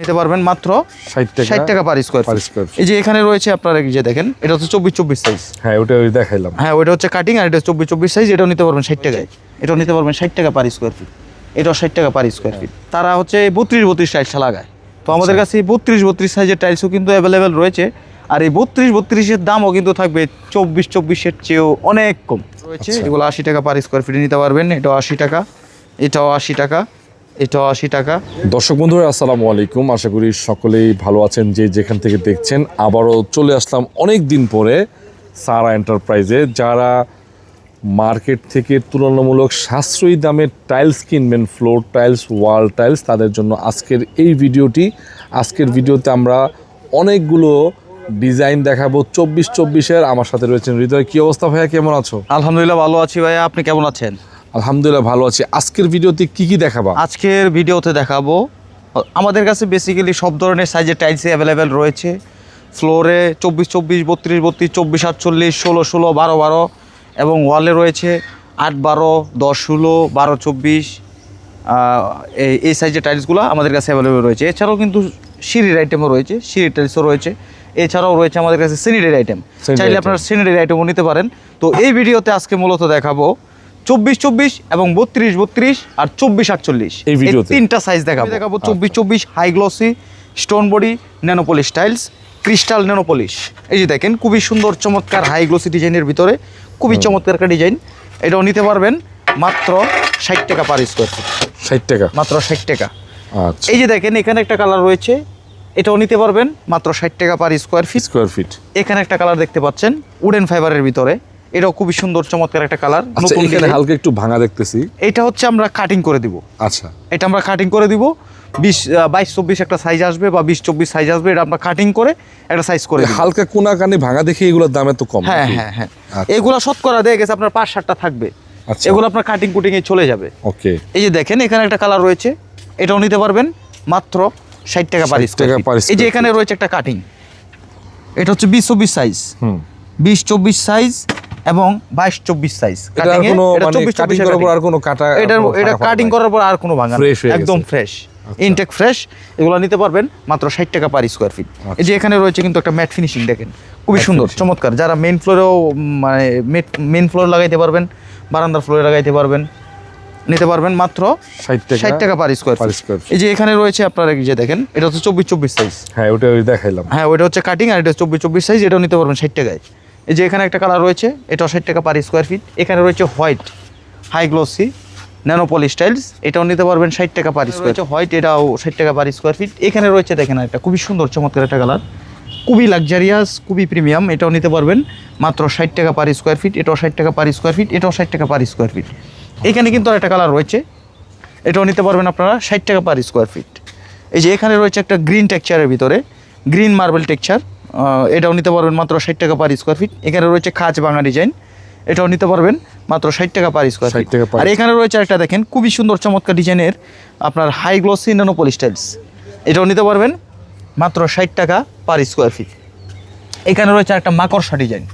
নিতে পারবেন মাত্র 60 টাকা পার স্কয়ার ফিট। এই যে এখানে রয়েছে আপনার এই যে দেখেন এটা হচ্ছে 24-24 সাইজ। হ্যাঁ ওটা ওই দেখাইলাম। হ্যাঁ ওটা হচ্ছে কাটিং আর এটা 24-24 সাইজ। এটাও নিতে পারবেন 60 টাকায়। এটাও নিতে পারবেন 60 টাকা পার স্কয়ার ফিট। এটাও 60 টাকা পার স্কয়ার ফিট। তারা হচ্ছে 32-32 টাইলস লাগায়। তো আমাদের কাছে 32-32 সাইজের টাইলসও কিন্তু অ্যাভেলেবেল রয়েছে। আর এই 32-32 এর দামও কিন্তু থাকবে 24-24 এর চেয়েও অনেক কম রয়েছে। এগুলো 80 টাকা পার স্কয়ার ফিটে নিতে পারবেন। এটাও 80 টাকা, এটাও 80 টাকা, এটাও 80 টাকা। দর্শক বন্ধুরা আসসালামু আলাইকুম, আশা করি সকলেই ভালো আছেন যে যেখান থেকে দেখছেন। আবারও চলে আসলাম অনেক দিন পরে সারা এন্টারপ্রাইজে। যারা মার্কেট থেকে তুলনামূলক সাশ্রয়ী দামে টাইলস কিনবেন, ফ্লোর টাইলস, ওয়াল টাইলস, তাদের জন্য আজকের এই ভিডিওটি। আজকের ভিডিওতে আমরা অনেকগুলো ডিজাইন দেখাবো 24-24-এর। আমার সাথে রয়েছেন হৃদয়। কি অবস্থা ভাইয়া, কেমন আছো? আলহামদুলিল্লাহ ভালো আছি ভাইয়া, আপনি কেমন আছেন? আলহামদুলিল্লাহ ভালো আছি। আজকের ভিডিওতে কি কি দেখাবা? আজকের ভিডিওতে দেখাবো আমাদের কাছে বেসিক্যালি সব ধরনের সাইজের টাইলসই অ্যাভেলেবেল রয়েছে। ফ্লোরে 24-24, 32-32, 24-48, 16-16, 12-12 এবং ওয়ালে রয়েছে 8-12, 10-16, 12-24। এই সাইজের টাইলসগুলো আমাদের কাছে অ্যাভেলেবেল রয়েছে। এছাড়াও কিন্তু সিঁড়ির আইটেমও রয়েছে, সিঁড়ির টাইলসও রয়েছে। এছাড়াও রয়েছে আমাদের কাছে সিনিডের আইটেম, চাইলে আপনারা সিনিডের আইটেমও নিতে পারেন। তো এই ভিডিওতে আজকে মূলত দেখাবো 24-24 এবং 32-32 আর 24-48 এই তিনটা সাইজ দেখাবো। 24-24 high glossy stone body nano polish tiles, crystal nano polish. এই যে দেখেন খুবই সুন্দর চমৎকার হাই গ্লসি ডিজাইনের ভিতরে খুবই চমৎকার একটা ডিজাইন। এটাও নিতে পারবেন মাত্র 60 টাকা পার স্কয়ার ফিট। 60 টাকা, মাত্র 60 টাকা। আচ্ছা, এই যে দেখেন এখানে একটা কালার রয়েছে, এটাও নিতে পারবেন মাত্র 60 টাকা পার স্কয়ার ফিট। এখানে একটা কালার দেখতে পাচ্ছেন উডেন ফাইবারের ভিতরে, এটাও খুবই সুন্দর চমৎকার একটা কালার। নতুন এখানে হালকা একটু ভাঙা দেখতেছি। এটা হচ্ছে আমরা কাটিং করে দিব। আচ্ছা, এটা আমরা কাটিং করে দিব। 22-24 একটা সাইজ আসবে বা 20-24 সাইজ আসবে, এটা আমরা কাটিং করে একটা সাইজ করে দিব। হালকা কোনা কানি ভাঙা দেখে এগুলোর দাম এত কম? হ্যাঁ হ্যাঁ হ্যাঁ, এগুলা শতকরা দিয়ে গেছে আপনার 5-7টা থাকবে। আচ্ছা, এগুলো আপনার কাটিং কুটিং এ চলে যাবে। ওকে। এই যে দেখেন এখানে একটা কালার রয়েছে, এটাও নিতে পারবেন মাত্র 60 টাকা পার স্কয়ার ফিট। এই যে এখানে রয়েছে একটা কাটিং, এটা হচ্ছে 20-24 সাইজ, 20-24 সাইজ এবং 22-24 সাইজ। কাটিং এ এটা 24-24 করার পর আর কোনো কাটা, এটা কাটিং করার পর আর কোনো ভাঙা না, একদম ফ্রেশ, ইনটেক ফ্রেশ। এগুলো নিতে পারবেন মাত্র 60 টাকা পার স্কয়ার ফিট। এই যে এখানে রয়েছে কিন্তু একটা ম্যাট ফিনিশিং, দেখেন খুবই সুন্দর চমৎকার। যারা মেইন ফ্লোরেও মানে মেইন ফ্লোর লাগাইতে পারবেন, বারান্দার ফ্লোরে লাগাইতে পারবেন, নিতে পারবেন মাত্র 60 টাকা পার স্কয়ার ফিট। এই যে এখানে রয়েছে আপনার এই যে দেখেন এটা হচ্ছে 24-24 সাইজ। হ্যাঁ ওটা ওই দেখাইলাম। হ্যাঁ ওটা হচ্ছে কাটিং আর এটা 24-24 সাইজ। এটাও নিতে পারবেন 60 টাকায়। এই যে এখানে একটা কালার রয়েছে, এটাও 60 টাকা পার স্কয়ার ফিট। এখানে রয়েছে white high glossy nano polish tiles, এটাও নিতে পারবেন 60 টাকা পার স্কয়ার ফিট। হোয়াইট এটাও 60 টাকা পার স্কয়ার ফিট। এখানে রয়েছে দেখেন একটা খুবই সুন্দর চমৎকার একটা কালার, খুবই লাক্সারিয়াস, খুবই প্রিমিয়াম। এটাও নিতে পারবেন মাত্র 60 টাকা পার স্কয়ার ফিট। এটাও 60 টাকা পার স্কয়ার ফিট, এটাও 60 টাকা পার স্কয়ার ফিট। এখানে কিন্তু একটা কালার রয়েছে, এটাও নিতে পারবেন আপনারা 60 টাকা পার স্কয়ার ফিট। এই যে এখানে রয়েছে একটা গ্রিন টেক্সচারের ভিতরে, গ্রিন মার্বেল টেক্সচার, এটাও নিতে পারবেন মাত্র 60 টাকা পার স্কয়ার ফিট। এখানে রয়েছে খাঁজ ভাঙা ডিজাইন, এটাও নিতে পারবেন মাত্র 60 টাকা পার স্কয়ার ফিট। আর এখানে রয়েছে একটা দেখেন খুবই সুন্দর চমৎকার ডিজাইনের আপনার high glossy nano polish tiles, এটাও নিতে পারবেন মাত্র 60 টাকা পার স্কয়ার ফিট। এখানে রয়েছে একটা মাকড়সা ডিজাইন,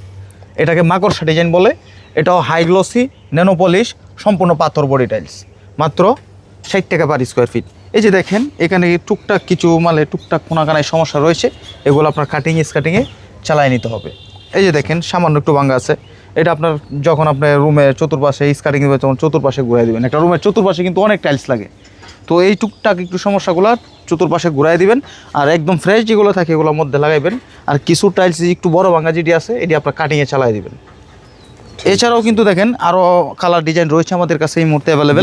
এটাকে মাকড়সা ডিজাইন বলে, এটাও হাই গ্লসি ন্যানো পলিশ সম্পূর্ণ পাথর বডি টাইলস, মাত্র 60 টাকা পার স্কয়ার ফিট। এই যে দেখেন এখানে টুকটাক কিছু মানে টুকটাক কোনাকানায় সমস্যা রয়েছে, এগুলো আপনার কাটিংয়ে চালাই নিতে হবে। এই যে দেখেন সামান্য একটু ভাঙা আছে, এটা আপনার যখন আপনার রুমের চতুর্পাশে স্কাটিং দেবে তখন চতুর্পাশে ঘুরাই দেবেন। একটা রুমের চতুর্পাশে কিন্তু অনেক টাইলস লাগে, তো এই টুকটাক একটু সমস্যাগুলো চতুর্পাশে ঘুরাই দিবেন। আর একদম ফ্রেশ যেগুলো থাকে এগুলোর মধ্যে লাগাইবেন। আর কিছু টাইলস একটু বড় ভাঙা যেটি আছে এটি আপনার কাটিংয়ে চালাই দিবেন। এছাড়াও কিন্তু দেখেন আরো কালার ডিজাইন রয়েছে আমাদের কাছে এই মুহূর্তে অ্যাভেলেবেল।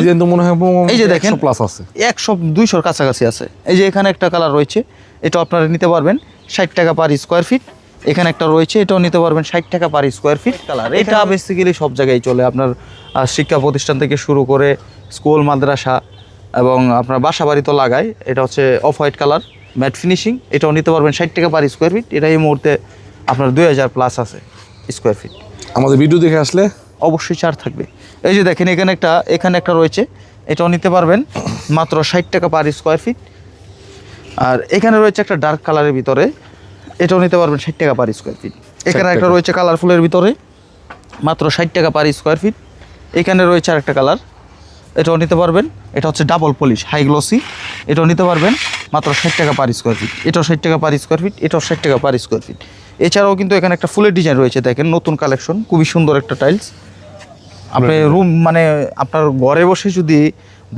এই যে দেখেন 100 প্লাস আছে, 100-200 কাছাকাছি আছে। এই যে এখানে একটা কালার রয়েছে, এটা আপনারা নিতে পারবেন 60 টাকা পার স্কয়ার ফিট। এখানে একটা রয়েছে, এটাও নিতে পারবেন 60 টাকা পার স্কয়ার ফিট। কালার এটা বেসিক্যালি সব জায়গায় চলে, আপনার শিক্ষা প্রতিষ্ঠান থেকে শুরু করে স্কুল, মাদ্রাসা এবং আপনার বাসা বাড়ি তো লাগায়। এটা হচ্ছে off white colour matte finishing, এটাও নিতে পারবেন 60 টাকা পার স্কয়ার ফিট। এটা এই মুহূর্তে আপনার 2000 প্লাস আছে স্কয়ার ফিট। আমাদের ভিডিও দেখে আসলে অবশ্যই ছাড় থাকবে। এই যে দেখেন এখানে একটা রয়েছে, এটাও নিতে পারবেন মাত্র 60 টাকা পার স্কয়ার ফিট। আর এখানে রয়েছে একটা ডার্ক কালারের ভিতরে, এটাও নিতে পারবেন 60 টাকা পার স্কয়ার ফিট। এখানে একটা রয়েছে কালারফুলের ভিতরে, মাত্র 60 টাকা পার স্কয়ার ফিট। এখানে রয়েছে আরেকটা কালার, এটাও নিতে পারবেন। এটা হচ্ছে ডাবল পলিশ হাই গ্লসি, এটাও নিতে পারবেন মাত্র 60 টাকা পার স্কোয়ার ফিট। এটাও 60 টাকা পার স্কোয়ার ফিট, এটাও 60 টাকা পার স্কোয়ার ফিট। এছাড়াও কিন্তু এখানে একটা ফুলের ডিজাইন রয়েছে, দেখেন নতুন কালেকশন, খুবই সুন্দর একটা টাইলস। আপনি রুম মানে আপনার ঘরে বসে যদি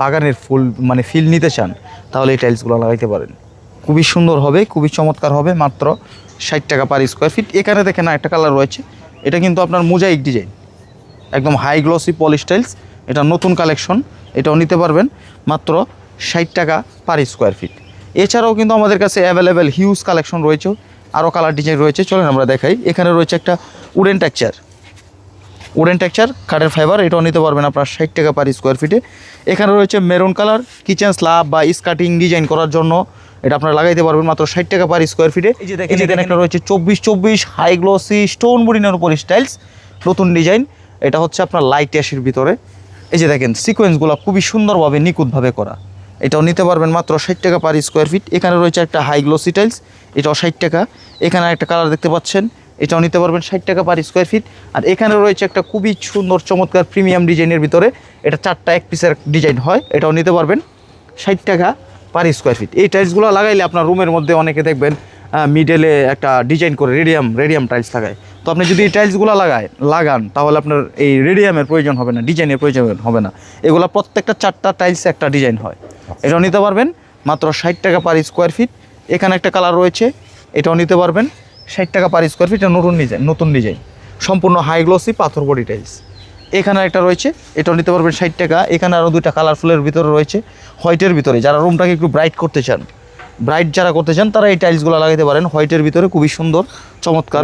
বাগানের ফুল মানে ফিল নিতে চান তাহলে এই টাইলসগুলো লাগাইতে পারেন, খুবই সুন্দর হবে, খুবই চমৎকার হবে, মাত্র 60 টাকা পার স্কোয়ার ফিট। এখানে দেখেন একটা কালার রয়েছে, এটা কিন্তু আপনার মোজাইক ডিজাইন, একদম হাই গ্লসি পলিশ টাইলস, এটা নতুন কালেকশন, এটাও নিতে পারবেন মাত্র 60 টাকা পার স্কোয়ার ফিট। এছাড়াও কিন্তু আমাদের কাছে অ্যাভেলেবেল হিউজ কালেকশন রয়েছে, আরও কালার ডিজাইন রয়েছে, চলেন আমরা দেখাই। এখানে রয়েছে একটা উডেন টেক্সচার কাঠের ফাইবার, এটাও নিতে পারবেন আপনার 60 টাকা পার স্কোয়ার ফিটে। এখানে রয়েছে মেরুন কালার কিচেন স্ল্যাব বা স্কার্টিং ডিজাইন করার জন্য, এটা আপনারা লাগাইতে পারবেন মাত্র 60 টাকা পার স্কোয়ার ফিটে। এই যে দেখেন এখানে একটা রয়েছে 24-24 হাই গ্লসি স্টোন বুডিনের উপর স্টাইলস, নতুন ডিজাইন, এটা হচ্ছে আপনার লাইট অ্যাশের ভিতরে। এই যে দেখেন সিকোয়েন্সগুলো খুবই সুন্দরভাবে নিখুঁতভাবে করা, এটাও নিতে পারবেন মাত্র 60 টাকা পার স্কোয়ার ফিট। এখানে রয়েছে একটা হাই গ্লসি টাইলস, এটাও 60 টাকা। এখানে একটা কালার দেখতে পাচ্ছেন, এটাও নিতে পারবেন 60 টাকা পার স্কোয়ার ফিট। আর এখানে রয়েছে একটা খুবই সুন্দর চমৎকার প্রিমিয়াম ডিজাইনের ভিতরে, এটা 4টা এক পিসের ডিজাইন হয়, এটাও নিতে পারবেন 60 টাকা পার স্কোয়ার ফিট। এই টাইলসগুলো লাগাইলে আপনার রুমের মধ্যে অনেকে দেখবেন মিডলে একটা ডিজাইন করে রেডিয়াম টাইলস লাগায়, তো আপনি যদি এই টাইলসগুলো লাগান তাহলে আপনার এই রেডিয়ামের প্রয়োজন হবে না, ডিজাইনের প্রয়োজন হবে না, এগুলো প্রত্যেকটা 4টা টাইলস একটা ডিজাইন হয়, এটাও নিতে পারবেন মাত্র 60 টাকা পার স্কোয়ার ফিট। এখানে একটা কালার রয়েছে, এটাও নিতে পারবেন 60 টাকা পার স্কোয়ার ফিট, এটা নতুন ডিজাইন সম্পূর্ণ হাই গ্লসি পাথর বডি টাইলস। এখানে একটা রয়েছে, এটাও নিতে পারবেন 60 টাকা। এখানে আরও 2টা কালারফুলের ভিতরে রয়েছে, হোয়াইটের ভিতরে, যারা রুমটাকে একটু ব্রাইট করতে চান তারা এই টাইলসগুলো লাগাইতে পারেন, হোয়াইটের ভিতরে খুবই সুন্দর চমৎকার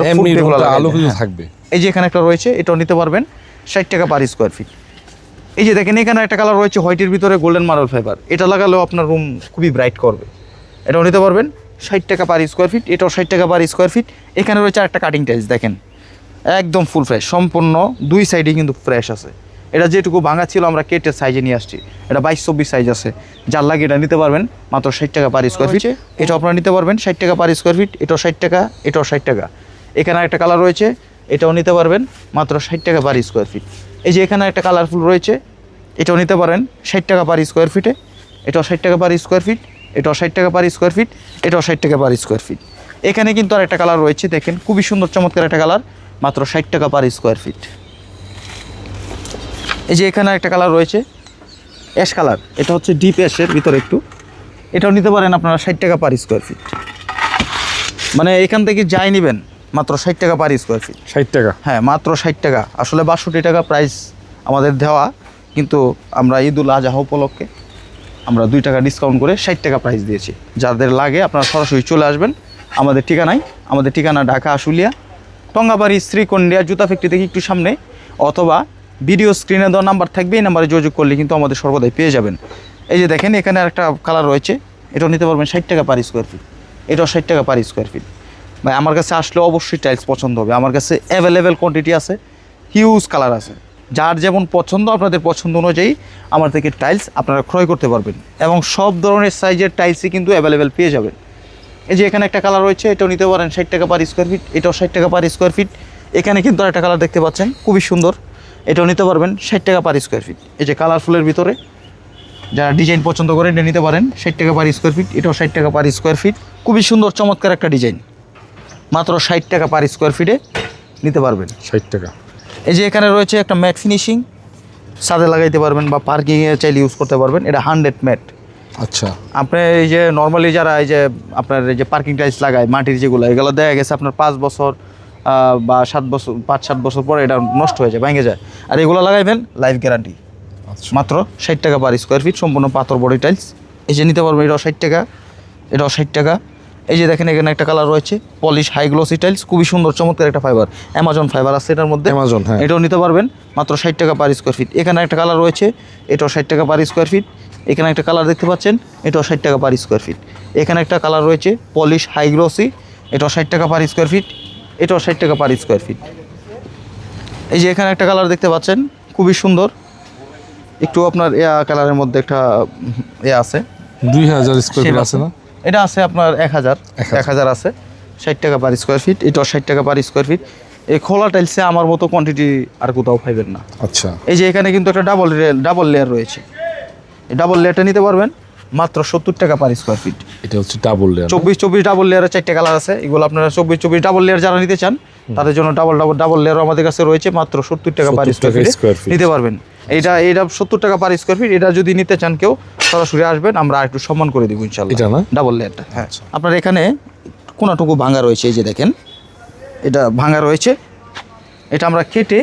আলো কিন্তু থাকবে। এই যে এখানে একটা রয়েছে, এটাও নিতে পারবেন 60 টাকা পার স্কোয়ার ফিট। এই যে দেখেন এখানে একটা কালার রয়েছে হোয়াইটের ভিতরে গোল্ডেন মার্বেল ফাইবার, এটা লাগালেও আপনার রুম খুবই ব্রাইট করবে, এটাও নিতে পারবেন 60 টাকা পার স্কোয়ার ফিট। এটাও 60 টাকা পার স্কোয়ার ফিট। এখানে রয়েছে একটা কাটিং টাইলস, দেখেন একদম ফুল ফ্রেশ, সম্পূর্ণ 2 সাইডে কিন্তু ফ্রেশ আছে, এটা যেটুকু ভাঙা ছিল আমরা কেটে সাইজে নিয়ে আসছি, এটা 22-24 সাইজ আছে, যার লাগে এটা নিতে পারবেন মাত্র 60 টাকা পার স্কোয়ার ফিট। এটাও আপনারা নিতে পারবেন 60 টাকা পার স্কোয়ার ফিট, এটাও 60 টাকা, এটাও 60 টাকা। এখানে একটা কালার রয়েছে, এটাও নিতে পারবেন মাত্র 60 টাকা পার স্কোয়ার ফিট। এই যে এখানে একটা কালারফুল রয়েছে, এটাও নিতে পারেন 60 টাকা পার স্কোয়ার ফিটে, এটাও 60 টাকা পার স্কোয়ার ফিট, এটাও 60 টাকা পার স্কোয়ার ফিট, এটাও 60 টাকা পার স্কোয়ার ফিট। এখানে কিন্তু আর একটা কালার রয়েছে, দেখেন খুবই সুন্দর চমৎকার একটা কালার, মাত্র 60 টাকা পার স্কোয়ার ফিট। এই যে এখানে একটা কালার রয়েছে অ্যাশ কালার, এটা হচ্ছে ডিপ অ্যাশের ভিতরে একটু, এটাও নিতে পারেন আপনারা 60 টাকা পার স্কোয়ার ফিট। মানে এখান থেকে যাই নেবেন মাত্র 60 টাকা পার স্কোয়ার ফিট। 60 টাকা, হ্যাঁ মাত্র 60 টাকা। আসলে 62 টাকা প্রাইস আমাদের দেওয়া, কিন্তু আমরা ঈদুল আজহা উপলক্ষে আমরা 2 টাকা ডিসকাউন্ট করে 60 টাকা প্রাইস দিয়েছি। যাদের লাগে আপনারা সরাসরি চলে আসবেন আমাদের ঠিকানা ঢাকা আশুলিয়া টঙ্গাবাড়ি শ্রীকন্ডিয়া জুতা ফ্যাক্টরি থেকে একটু সামনে, অথবা ভিডিও স্ক্রিনে দেওয়া নাম্বার থাকবে, এই নাম্বারে যোগাযোগ করলে কিন্তু আমাদের সর্বদাই পেয়ে যাবেন। এই যে দেখেন এখানে একটা কালার রয়েছে, এটাও নিতে পারবেন 60 টাকা পার স্কোয়ার ফিট, এটাও 60 টাকা পার স্কোয়ার ফিট। ভাই আমার কাছে আসলে অবশ্যই টাইলস পছন্দ হবে, আমার কাছে অ্যাভেলেবেল কোয়ান্টিটি আছে, হিউজ কালার আছে, যার যেমন পছন্দ আপনাদের পছন্দ অনুযায়ী আমার থেকে টাইলস আপনারা ক্রয় করতে পারবেন, এবং সব ধরনের সাইজের টাইলসই কিন্তু অ্যাভেলেবেল পেয়ে যাবেন। এই যে এখানে একটা কালার রয়েছে, এটাও নিতে পারেন 60 টাকা পার স্কোয়ার ফিট, এটাও 60 টাকা পার স্কোয়ার ফিট। এখানে কিন্তু একটা কালার দেখতে পাচ্ছেন খুবই সুন্দর, এটাও নিতে পারবেন 60 টাকা পার স্কোয়ার ফিট। এই যে কালারফুলের ভিতরে যারা ডিজাইন পছন্দ করেন এটা নিতে পারেন 60 টাকা পার স্কোয়ার ফিট, এটাও 60 টাকা পার স্কোয়ার ফিট। খুবই সুন্দর চমৎকার একটা ডিজাইন, মাত্র 60 টাকা পার স্কোয়ার ফিটে নিতে পারবেন। 60 টাকা। এই যে এখানে রয়েছে একটা ম্যাট ফিনিশিং, ছাদে লাগাইতে পারবেন বা পার্কিংয়ে চাইলে ইউজ করতে পারবেন, এটা 100 ম্যাট। আচ্ছা, আপনি এই যে নর্মালি যারা এই যে আপনার এই যে পার্কিং টাইলস লাগায় মাটির যেগুলো, এগুলো দেখা গেছে আপনার 5 বছর বা 5-7 বছর পরে এটা নষ্ট হয়ে যায়, ভেঙে যায়, আর এগুলো লাগাইবেন লাইফ গ্যারান্টি। আচ্ছা, মাত্র 60 টাকা পার স্কোয়ার ফিট, সম্পূর্ণ পাথর বডি টাইলস। এই যে নিতে পারবেন, এটাও 60 টাকা, এটাও 60 টাকা। এই যে দেখেন এখানে একটা কালার রয়েছে পলিশ হাই গ্লসি টাইলস, খুবই সুন্দর চমৎকার একটা ফাইবার, অ্যামাজন ফাইবার আছে এটার মধ্যে, অ্যামাজন, হ্যাঁ, এটাও নিতে পারবেন মাত্র 60 টাকা পার স্কোয়ার ফিট। এখানে একটা কালার রয়েছে, এটাও 60 টাকা পার স্কোয়ার ফিট। এখানে একটা কালার দেখতে পাচ্ছেন, এটাও 60 টাকা পার স্কোয়ার ফিট। এখানে একটা কালার রয়েছে পলিশ হাই গ্লসি, এটাও 60 টাকা পার স্কোয়ার ফিট, এটাও 60 টাকা পার স্কোয়ার ফিট। এই যে এখানে একটা কালার দেখতে পাচ্ছেন খুবই সুন্দর, একটু আপনার কালারের মধ্যে একটা আছে, 2000 স্কোয়ার ফিট আছে না, এটা আছে আপনার 1000 আছে, 60 টাকা পার স্কোয়ার ফিট, এটাও 60 টাকা পার স্কোয়ার ফিট। এই খোলা টাইলসে আমার মতো কোয়ান্টিটি আর কোথাও পাইবেন না। আচ্ছা, এই যে এখানে কিন্তু একটা ডাবল লেয়ার রয়েছে, ডাবল লেয়ারটা নিতে পারবেন মাত্র 70 টাকা পার স্কোয়ার ফিট। এটা হচ্ছে ডাবল লেয়ার। 24 ডাবল লেয়ারের 4টে কালার আছে, এগুলো আপনারা 24 ডাবল লেয়ার যারা নিতে চান তাদের জন্য ডাবল লেয়ার আমাদের কাছে রয়েছে মাত্র 70 টাকা পার 70 টাকা স্কোয়ার square feet। ফিট নিতে পারবেন। এটা 70 টাকা পার স্কোয়ার ফিট। এটা যদি নিতে চান কেউ সরাসরি আসবেন, আমরা একটু সম্মান করে দেবো ইনশাল্লাহ। এটা না ডাবল লেয়ারটা, হ্যাঁ। আপনার এখানে কোনাটুকু ভাঙা রয়েছে, এই যে দেখেন এটা ভাঙা রয়েছে, এটা আমরা কেটে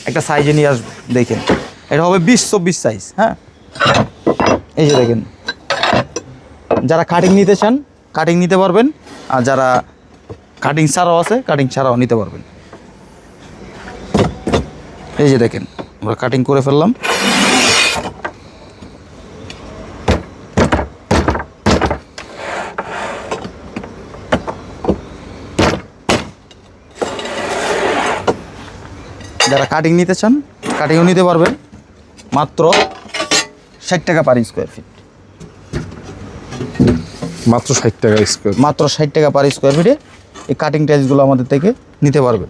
একটা সাইজে নিয়ে আসবো। দেখেন এটা হবে 20-24 সাইজ, হ্যাঁ। এই যে দেখেন, যারা কাটিং নিতে চান কাটিং নিতে পারবেন, আর যারা কাটিং ছাড়াও আছে কাটিং ছাড়াও নিতে পারবেন। এই যে দেখেন আমরা কাটিং করে ফেললাম। যারা কাটিং নিতে চান কাটিংও নিতে পারবেন মাত্র 60 টাকা পার স্কোয়ার ফিট। মাত্র 60 টাকা স্কোয়ার। মাত্র 60 টাকা পার স্কোয়ার ফিটে এই কাটিং টাইলসগুলো আমাদের থেকে নিতে পারবেন।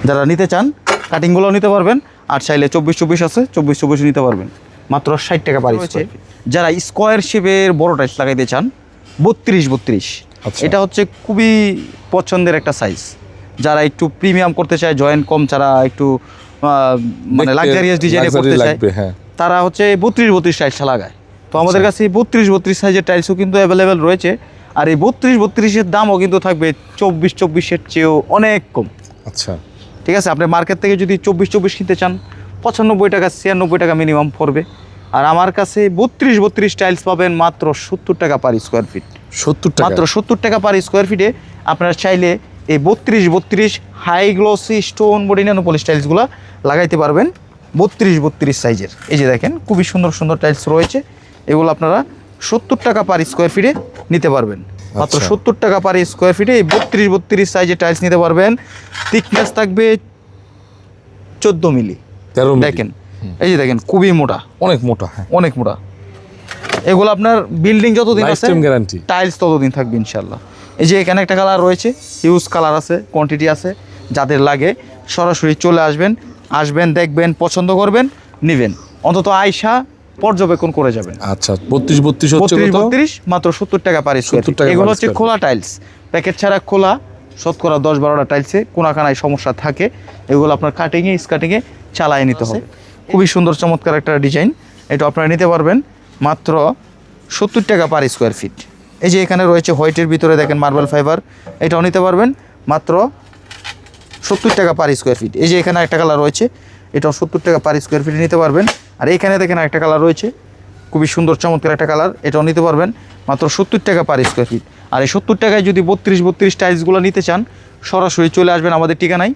যারা নিতে চান কাটিংগুলো নিতে পারবেন, আর চাইলে 24 আছে 24 নিতে পারবেন মাত্র 60 টাকা পার স্কোয়ার ফিট। যারা স্কোয়ার শেপের বড় টাইলস লাগাইতে চান 32, আচ্ছা। এটা হচ্ছে খুবই পছন্দের একটা সাইজ। যারা একটু প্রিমিয়াম করতে চায়, জয়েন্ট কম, যারা একটু মানে লাক্সারিয়াস ডিজাইনে করতে চায়, হ্যাঁ, তারা হচ্ছে 32 টাইলসটা লাগায়। তো আমাদের কাছে 32 সাইজের টাইলসও কিন্তু অ্যাভেলেবেল রয়েছে। আর এই 32-32-এর দামও কিন্তু থাকবে 24-24-এর চেয়েও অনেক কম। আচ্ছা, ঠিক আছে, আপনি মার্কেট থেকে যদি 24 কিনতে চান 95 টাকা 96 টাকা মিনিমাম পড়বে। আর আমার কাছে 32 টাইলস পাবেন মাত্র 70 টাকা পার স্কোয়ার ফিট। 70 টাকা মাত্র 70 টাকা পার স্কোয়ার ফিটে আপনারা চাইলে এই 32 high glossy stone body nano polish টাইলসগুলো লাগাইতে পারবেন 32 সাইজের। এই যে দেখেন খুবই সুন্দর সুন্দর টাইলস রয়েছে, এগুলো আপনারা 70 টাকা পার স্কোয়ার ফিটে নিতে পারবেন। মাত্র 70 টাকা পার স্কোয়ার ফিটে এই 32 সাইজের টাইলস নিতে পারবেন। থিকনেস থাকবে 14 মিলি। 13 মিলি। দেখেন এই যে দেখেন খুবই মোটা, অনেক মোটা, হ্যাঁ, অনেক মোটা। এগুলো আপনার বিল্ডিং যতদিন আছে লাইফটাইম গ্যারান্টি, টাইলস ততদিন থাকবে ইনশাল্লাহ। এই যে এখানে একটা কালার রয়েছে, হিউজ কালার আছে, কোয়ান্টিটি আছে। যাদের লাগে সরাসরি চলে আসবেন দেখবেন, পছন্দ করবেন, নেবেন। অন্তত আয়সা পর্যবেক্ষণ করে যাবেন। আচ্ছা, 32 হচ্ছে কত? 32 মাত্র 70 টাকা পার স্কোয়ার ফিট। এগুলো হচ্ছে খোলা টাইলস, প্যাকেট ছাড়া খোলা, শতকরা 10-12টা টাইলসে কোনাকানায় সমস্যা থাকে, এগুলো আপনার কাটিংয়ে স্কাটিংয়ে চালায় নিতে হবে। খুবই সুন্দর চমৎকার একটা ডিজাইন, এটা আপনারা নিতে পারবেন মাত্র 70 টাকা পার স্কোয়ার ফিট। এই যে এখানে রয়েছে হোয়াইটের ভিতরে দেখেন মার্বেল ফাইবার, এটাও নিতে পারবেন মাত্র 70 টাকা পার স্কোয়ার ফিট। এই যে এখানে একটা কালার রয়েছে, এটাও 70 টাকা পার স্কোয়ার ফিটে নিতে পারবেন। আর এখানে দেখেন একটা কালার রয়েছে, খুবই সুন্দর চমৎকার একটা কালার, এটাও নিতে পারবেন মাত্র 70 টাকা পার স্কোয়ার ফিট। আর এই 70 টাকায় যদি 32 টাইলসগুলো নিতে চান সরাসরি চলে আসবেন আমাদের ঠিকানায়।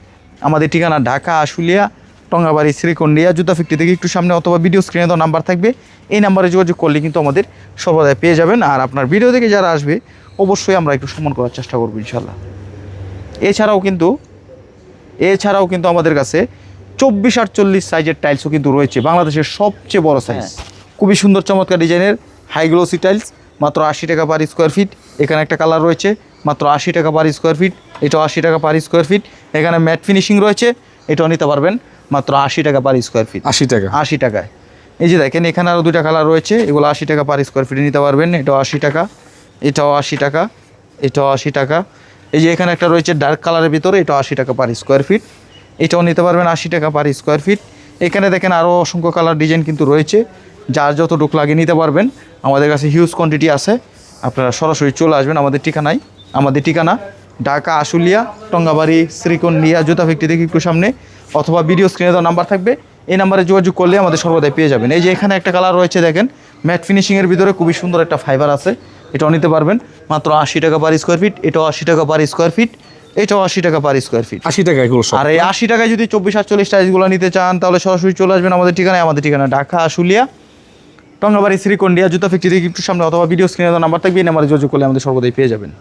আমাদের ঠিকানা ঢাকা আশুলিয়া টঙ্গাবাড়ি শ্রীকন্ডিয়া জুতা ফ্যাক্টরি থেকে একটু সামনে, অথবা ভিডিও স্ক্রিনে তো নাম্বার থাকবে, এই নাম্বারে যোগাযোগ করলে কিন্তু আমাদের সর্বদাই পেয়ে যাবেন। আর আপনার ভিডিও থেকে যারা আসবে অবশ্যই আমরা একটু সম্মান করার চেষ্টা করবো ইনশাল্লাহ। এছাড়াও কিন্তু আমাদের কাছে 24-48 সাইজের টাইলসও কিন্তু রয়েছে, বাংলাদেশের সবচেয়ে বড় সাইজ। খুবই সুন্দর চমৎকার ডিজাইনের হাই গ্লোসি টাইলস মাত্র 80 টাকা পার স্কোয়ার ফিট। এখানে একটা কালার রয়েছে মাত্র 80 টাকা পার স্কোয়ার ফিট, এটাও 80 টাকা পার স্কোয়ার ফিট। এখানে ম্যাট ফিনিশিং রয়েছে, এটাও নিতে পারবেন মাত্র 80 টাকা পার স্কোয়ার ফিট। 80 টাকা, 80 টাকায়। এই যে দেখেন এখানে আরও 2টা কালার রয়েছে, এগুলো 80 টাকা পার স্কোয়ার ফিটে নিতে পারবেন। এটাও 80 টাকা, এটাও 80 টাকা, এটাও 80 টাকা। এই যে এখানে একটা রয়েছে ডার্ক কালারের ভিতরে, এটাও 80 টাকা পার স্কোয়ার ফিট, এটাও নিতে পারবেন 80 টাকা পার স্কোয়ার ফিট। এখানে দেখেন আরও অসংখ্য কালার ডিজাইন কিন্তু রয়েছে, যার যতটুক লাগে নিতে পারবেন। আমাদের কাছে হিউজ কোয়ান্টিটি আছে, আপনারা সরাসরি চলে আসবেন আমাদের ঠিকানায়। আমাদের ঠিকানা ঢাকা আশুলিয়া টঙ্গাবাড়ি শ্রীকন্ডিয়া জুতা ফ্যাক্টরি থেকে একটু সামনে, অথবা ভিডিও স্ক্রিনে তো নাম্বার থাকবে, এই নাম্বারে যোগাযোগ করলে আমাদের সর্বদাই পেয়ে যাবেন। এই যে এখানে একটা কালার রয়েছে দেখেন ম্যাট ফিনিশিংয়ের ভিতরে, খুবই সুন্দর একটা ফাইবার আছে, এটাও নিতে পারবেন মাত্র 80 টাকা পার স্কোয়ার ফিট, এটাও 80 টাকা পার স্কোয়ার ফিট, এটাও 80 টাকা পার স্কোয়ার ফিট। 80 টাকা এগুলো সব। আর এই 80 টাকায় যদি 24-48 টাইলসগুলো নিতে চান তাহলে সরাসরি চলে আসবেন আমাদের ঠিকানায়। আমাদের ঠিকানা ঢাকা আশুলিয়া টঙ্গাবাড়ি শ্রীকন্ডিয়া জুতা ফ্যাক্টরি থেকে একটু সামনে, অথবা ভিডিও স্ক্রিনে নাম্বার থাকবে, এই নাম্বারে যোগাযোগ করলে আমাদের সর্বদাই পেয়ে যাবেন।